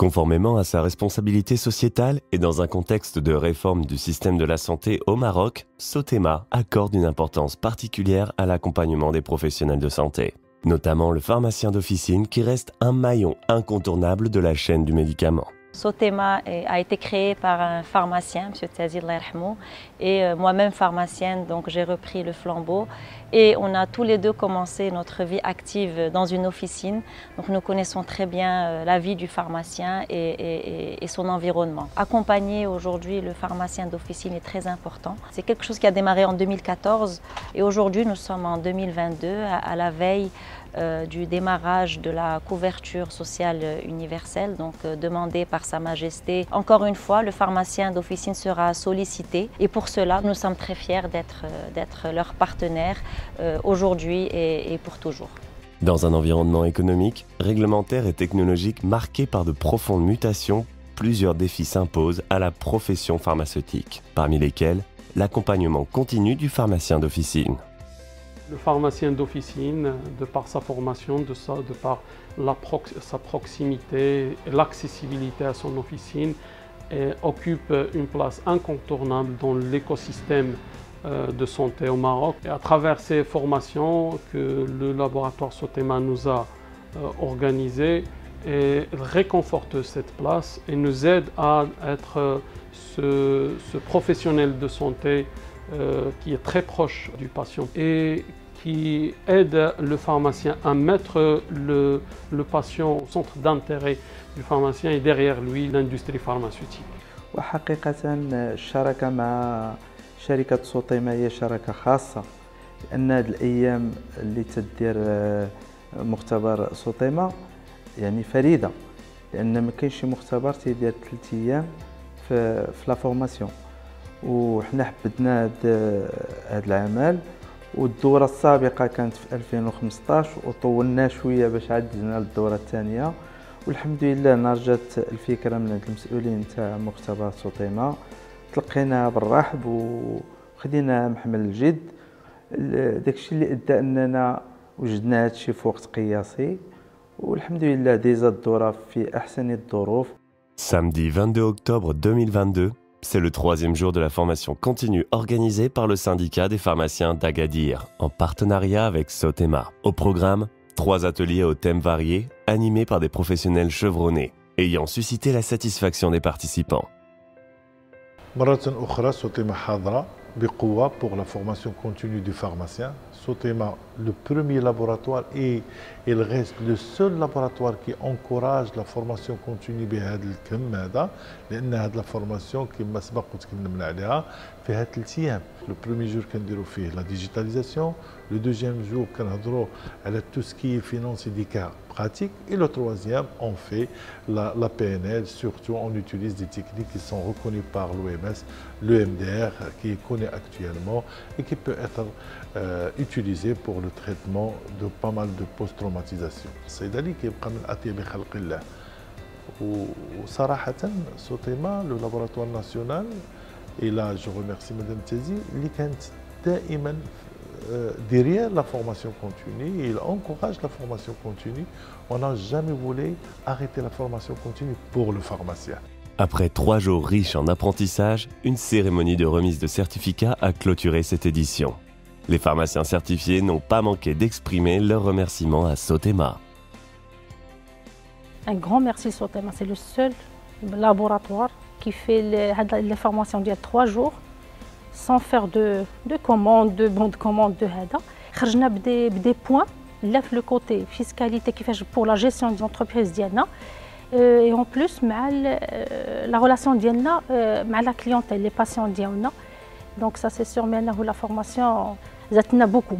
Conformément à sa responsabilité sociétale et dans un contexte de réforme du système de la santé au Maroc, Sotema accorde une importance particulière à l'accompagnement des professionnels de santé, notamment le pharmacien d'officine qui reste un maillon incontournable de la chaîne du médicament. Sotema a été créé par un pharmacien, M. Tazid Allah yarhamou, et moi-même pharmacienne, donc j'ai repris le flambeau. Et on a tous les deux commencé notre vie active dans une officine. Donc nous connaissons très bien la vie du pharmacien et son environnement. Accompagner aujourd'hui le pharmacien d'officine est très important. C'est quelque chose qui a démarré en 2014 et aujourd'hui nous sommes en 2022 à la veille du démarrage de la couverture sociale universelle, donc demandée par Sa Majesté. Encore une fois, le pharmacien d'officine sera sollicité et pour cela, nous sommes très fiers d'être leur partenaire aujourd'hui et pour toujours. Dans un environnement économique, réglementaire et technologique marqué par de profondes mutations, plusieurs défis s'imposent à la profession pharmaceutique, parmi lesquels l'accompagnement continu du pharmacien d'officine. Le pharmacien d'officine, de par sa formation, de par sa proximité et l'accessibilité à son officine, occupe une place incontournable dans l'écosystème de santé au Maroc. Et à travers ces formations que le laboratoire Sotema nous a organisées, et réconforte cette place et nous aide à être ce professionnel de santé qui est très proche du patient et qui aide le pharmacien à mettre le patient au centre d'intérêt du pharmacien et derrière lui l'industrie pharmaceutique. وحقيقة الشراكة مع شركة سوتيما هي شراكة خاصة لأن هذه الأيام اللي تدير مختبر سوتيما يعني فريدة لأن ما كاينش شي مختبر تيدير 3 أيام في لا فورماسيون وحنا حبدنا هذا العمل والدورة السابقة كانت في 2015 وطولنا شوية باش عدزنا للدورة الثانية والحمد لله نرجت الفكرة من هاد المسؤولين تاع مختبر سوتيما تلقيناها بالرحب وخديناها محمل الجد داكشي اللي ادى اننا وجدنا هادشي في وقت قياسي والحمد لله ديزا الدورة في احسن الظروف. Samedi 22 octobre 2022, c'est le 3e jour de la formation continue organisée par le syndicat des pharmaciens d'Agadir, en partenariat avec Sotema. Au programme, 3 ateliers aux thèmes variés, animés par des professionnels chevronnés, ayant suscité la satisfaction des participants. مرة أخرى سوتيما حاضرة بقوة pour la formation continue du pharmacien. Sotema, le premier laboratoire et il reste le seul laboratoire qui encourage la formation continue بهذا الكم هذا لأن هذه la formation كما سبق وتكلمنا عليها فيها 3 أيام. Le premier jour كنديروا فيه la digitalisation, le deuxième jour كنهضروا على tout ce qui est finance et des cas pratiques et le troisième on fait la PNL, surtout on utilise des techniques qui sont reconnues par l'OMS, le MDR qui est connu actuellement et qui peut être utilisé pour le traitement de pas mal de post-traumatisation. الصيدلي كيبقى من أطيب خلق الله وصراحة سوتيما لو لابوراتوار ناسيونال et là je remercie Madame Tezi اللي كانت دائما derrière la formation continue et il encourage la formation continue. On n'a jamais voulu arrêter la formation continue pour le pharmacien. Après 3 jours riches en apprentissage, une cérémonie de remise de certificats a clôturé cette édition. Les pharmaciens certifiés n'ont pas manqué d'exprimer leur remerciement à Sotema. Un grand merci Sotema, c'est le seul laboratoire qui fait les formations de 3 jours sans faire de commandes, de bons de commande de هذا. خرجنا بدي points là في le côté fiscalité كيفاش pour la gestion des entreprises ديالنا et en plus مع la relation ديالنا مع la clientèle les patients ديالنا. Donc ça c'est sûr mais la formation زادتنا beaucoup.